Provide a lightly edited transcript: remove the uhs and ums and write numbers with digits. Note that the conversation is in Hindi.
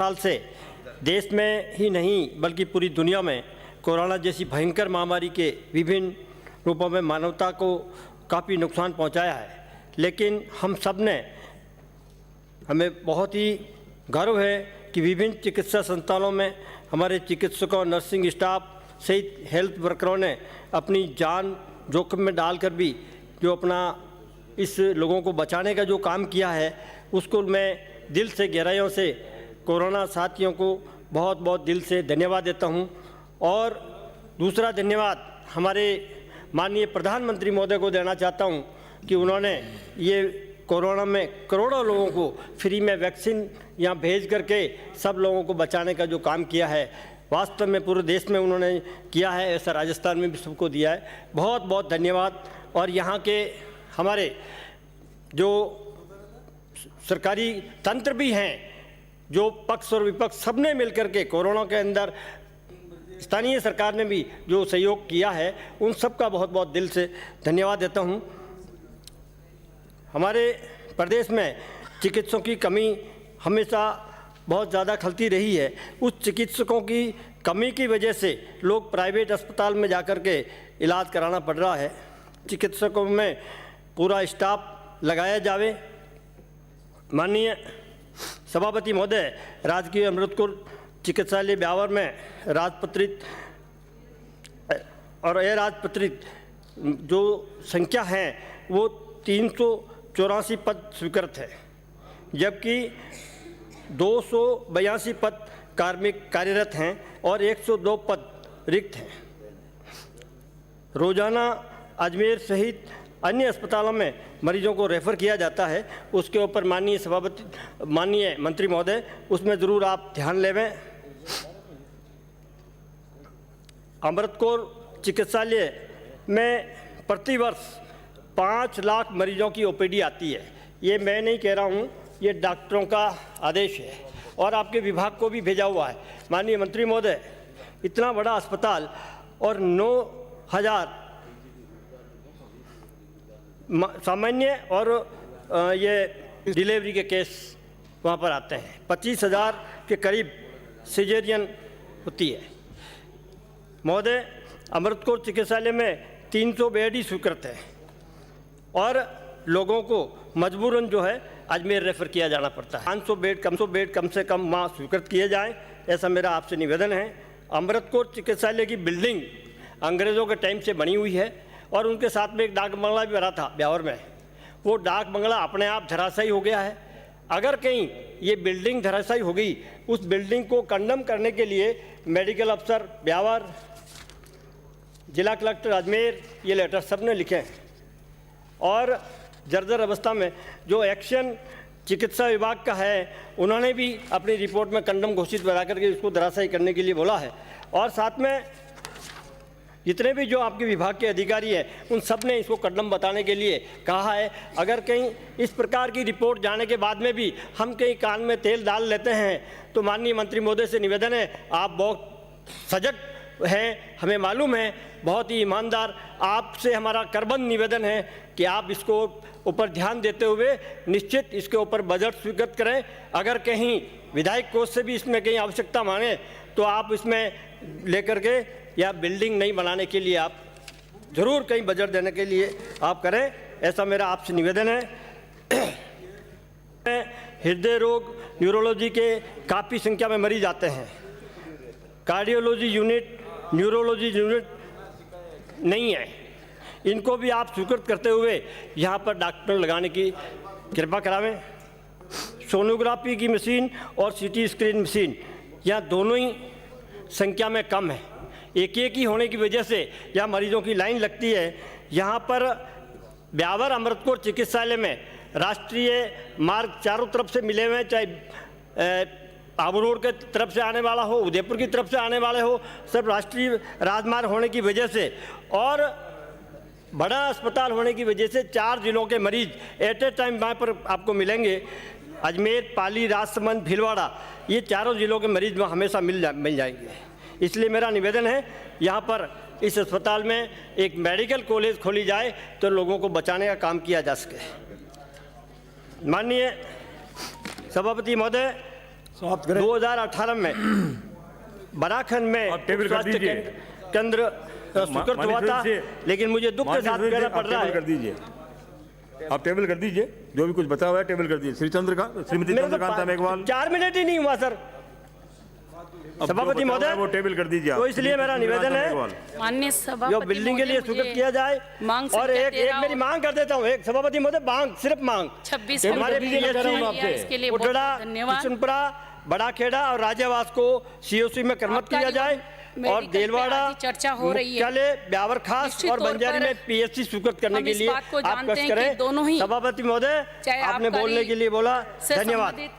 साल से देश में ही नहीं बल्कि पूरी दुनिया में कोरोना जैसी भयंकर महामारी के विभिन्न रूपों में मानवता को काफ़ी नुकसान पहुंचाया है, लेकिन हम सब ने हमें बहुत ही गर्व है कि विभिन्न चिकित्सा संस्थानों में हमारे चिकित्सकों, नर्सिंग स्टाफ सहित हेल्थ वर्करों ने अपनी जान जोखिम में डालकर भी जो अपना इस लोगों को बचाने का जो काम किया है, उसको मैं दिल से गहराइयों से कोरोना साथियों को बहुत बहुत दिल से धन्यवाद देता हूं। और दूसरा धन्यवाद हमारे माननीय प्रधानमंत्री महोदय को देना चाहता हूं कि उन्होंने ये कोरोना में करोड़ों लोगों को फ्री में वैक्सीन यहाँ भेज करके सब लोगों को बचाने का जो काम किया है, वास्तव में पूरे देश में उन्होंने किया है, ऐसा राजस्थान में भी सबको दिया है। बहुत बहुत धन्यवाद। और यहाँ के हमारे जो सरकारी तंत्र भी हैं, जो पक्ष और विपक्ष सब ने मिलकर के कोरोना के अंदर स्थानीय सरकार ने भी जो सहयोग किया है, उन सब का बहुत बहुत दिल से धन्यवाद देता हूं। हमारे प्रदेश में चिकित्सकों की कमी हमेशा बहुत ज़्यादा खलती रही है। उस चिकित्सकों की कमी की वजह से लोग प्राइवेट अस्पताल में जाकर के इलाज कराना पड़ रहा है। चिकित्सकों में पूरा स्टाफ लगाया जावे। माननीय सभापति महोदय, राजकीय अमृतपुर चिकित्सालय ब्यावर में राजपत्रित और अराजपत्रित जो संख्या है वो 384 पद स्वीकृत है, जबकि 282 पद कार्मिक कार्यरत हैं और 102 पद रिक्त हैं। रोजाना अजमेर सहित अन्य अस्पतालों में मरीजों को रेफ़र किया जाता है। उसके ऊपर माननीय मंत्री महोदय उसमें ज़रूर आप ध्यान लेवें। अमृतपुर चिकित्सालय में प्रतिवर्ष 5 लाख मरीजों की ओपीडी आती है। ये मैं नहीं कह रहा हूँ, ये डॉक्टरों का आदेश है और आपके विभाग को भी भेजा हुआ है। माननीय मंत्री महोदय, इतना बड़ा अस्पताल और 9,000 सामान्य और ये डिलीवरी के केस वहाँ पर आते हैं। 25,000 के करीब सिजेरियन होती है। महोदय, अमृतपुर चिकित्सालय में 300 बेड ही स्वीकृत है और लोगों को मजबूरन जो है अजमेर रेफ़र किया जाना पड़ता है। 500 बेड कम से कम वहाँ स्वीकृत किए जाएँ, ऐसा मेरा आपसे निवेदन है। अमृतपुर चिकित्सालय की बिल्डिंग अंग्रेज़ों के टाइम से बनी हुई है और उनके साथ में एक डाक बंगला भी बना था ब्यावर में। वो डाक बंगला अपने आप धराशायी हो गया है। अगर कहीं ये बिल्डिंग धराशायी हो गई, उस बिल्डिंग को कंडम करने के लिए मेडिकल अफसर ब्यावर, जिला कलेक्टर अजमेर, ये लेटर सब ने लिखे हैं और जर्जर अवस्था में जो एक्शन चिकित्सा विभाग का है, उन्होंने भी अपनी रिपोर्ट में कंडम घोषित बना करके इसको धराशायी करने के लिए बोला है। और साथ में जितने भी जो आपके विभाग के अधिकारी हैं, उन सब ने इसको कंडम बताने के लिए कहा है। अगर कहीं इस प्रकार की रिपोर्ट जाने के बाद में भी हम कहीं कान में तेल डाल लेते हैं, तो माननीय मंत्री महोदय से निवेदन है, आप बहुत सजग हैं, हमें मालूम है, बहुत ही ईमानदार, आपसे हमारा करबंद निवेदन है कि आप इसको ऊपर ध्यान देते हुए निश्चित इसके ऊपर बजट स्वीकृत करें। अगर कहीं विधायक कोष से भी इसमें कहीं आवश्यकता माने तो आप इसमें लेकर के या बिल्डिंग नहीं बनाने के लिए आप ज़रूर कहीं बजट देने के लिए आप करें, ऐसा मेरा आपसे निवेदन है। हृदय रोग, न्यूरोलॉजी के काफ़ी संख्या में मरीज आते हैं। कार्डियोलॉजी यूनिट, न्यूरोलॉजी यूनिट नहीं है, इनको भी आप स्वीकृत करते हुए यहाँ पर डॉक्टर लगाने की कृपा करावें। सोनोग्राफी की मशीन और सीटी स्कैन मशीन यहाँ दोनों ही संख्या में कम है। एक ही होने की वजह से यहाँ मरीजों की लाइन लगती है। यहाँ पर ब्यावर अमृतपुर चिकित्सालय में राष्ट्रीय मार्ग चारों तरफ से मिले हुए हैं, चाहे आबू रोड के तरफ से आने वाला हो, उदयपुर की तरफ से आने वाले हो, सब राष्ट्रीय राजमार्ग होने की वजह से और बड़ा अस्पताल होने की वजह से 4 जिलों के मरीज एट ए टाइम वहाँ पर आपको मिलेंगे। अजमेर, पाली, राजसमंद, भीलवाड़ा, ये चारों जिलों के मरीज वहाँ हमेशा मिल जाएंगे। इसलिए मेरा निवेदन है, यहाँ पर इस अस्पताल में एक मेडिकल कॉलेज खोली जाए तो लोगों को बचाने का काम किया जा सके। माननीय सभापति महोदय, समाप्त करें। 2018 में बनाखन में आप टेबल कर स्वास्थ्य दीजिए। केंद्र स्वीकृत हुआ था, लेकिन मुझे दुख के साथ कहना पड़ रहा टेबल कर है। दीजिए, आप टेबल कर दीजिए, जो भी कुछ बता हुआ है टेबल कर दीजिए। श्रीमती मेरे तो चंद्रकांता मेघवाल, 4 मिनट ही नहीं हुआ सर। अब जो सभापति बता हुआ है महोदय, वो टेबल कर दीजिए आप। तो इसलिए मेरा निवेदन है माननीय जो सभापति बिल्डिंग के लिए महोदय, स्वीकृत मुझे किया जाए। मांग और संख्या एक 13 मेरी मांग कर देता हूँ, एक सभापति महोदय मांग, सिर्फ मांग 26 टेबल हमारे कर दीजिए, मैं कह रहा हूँ आपसे। इसके लिए बहुत उटड़ा, बहुत धन्यवाद। किशनपुरा, बड़ा खेड़ा और राजावास को सीओसी में कर्मत आपका किया जो जाए मेडिकल और पे देलवाड़ा आज चर्चा हो रही है। मुख्यालय ब्यावर खास निश्चित और तौर बंजारी पर में पीएचसी स्वीकृत करने हम के इस लिए बात को आप जानते कष्ट हैं कि करें। दोनों ही सभापति महोदय, चाहे आपने आबकारी बोलने के लिए बोला, से धन्यवाद। संबंधित